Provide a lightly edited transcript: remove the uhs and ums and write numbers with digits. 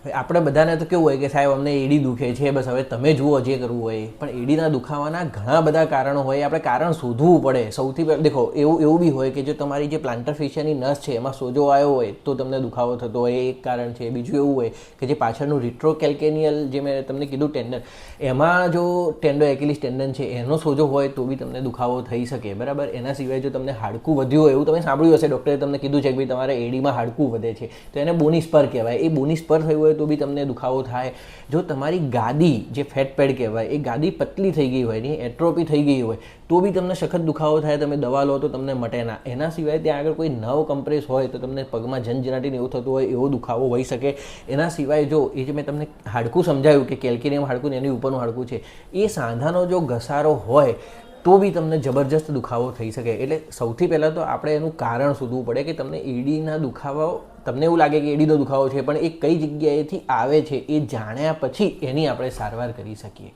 આપણે બધાને તો કેવું હોય કે સાહેબ અમને એડી દુખે છે, બસ હવે તમે જુઓ જે કરવું હોય. પણ એડીના દુખાવાના ઘણા બધા કારણો હોય, આપણે કારણ શોધવું પડે. સૌથી પહેલાં દેખો એવું બી હોય કે જો તમારી જે પ્લાન્ટર ફેશિયાની નસ છે એમાં સોજો આવ્યો હોય તો તમને દુખાવો થતો હોય, એ એક કારણ છે. બીજું એવું હોય કે જે પાછળનું રિટ્રોકેલ્કેનિયલ જે મેં તમને કીધું ટેન્ડન, એમાં જો ટેન્ડો એક્યુલિસ ટેન્ડન છે એનો સોજો હોય તો બી તમને દુખાવો થઈ શકે, બરાબર. એના સિવાય જો તમને હાડકું વધ્યું હોય, એવું તમે સાંભળ્યું હશે ડૉક્ટરે તમને કીધું છે કે ભાઈ તમારે એડીમાં હાડકું વધે છે, તો એને બોની સ્પર કહેવાય. એ બોની સ્પર થયું હોય તો બી તમને દુખાવો થાય. જો તમારી ગાદી જે ફેટ પેડ કહેવાય એ ગાદી પતલી થઈ ગઈ હોય, એની એટ્રોપી થઈ ગઈ હોય તો બી તમને સખત દુખાવો થાય. તમે દવા લો તો તમને મટે ના. એના સિવાય ત્યાં આગળ કોઈ નર્વ કમ્પ્રેસ હોય તો તમને પગમાં ઝંઝનાટીને એવું થતું હોય, એવો દુખાવો હોઈ શકે. એના સિવાય જો એ જે મેં તમને હાડકું સમજાવ્યું કે કેલ્કેનિયમ હાડકું ને એની ઉપરનું હાડકું છે, એ સાંધાનો જો ઘસારો હોય તો બી તમને જબરજસ્ત દુખાવો થઈ શકે. એટલે સૌથી પહેલાં તો આપણે એનું કારણ શોધવું પડે કે તમને એડીના દુખાવો, તમને એવું લાગે કે એડીનો દુખાવો છે પણ એ કઈ જગ્યાએથી આવે છે એ જાણ્યા પછી એની આપણે સારવાર કરી શકીએ.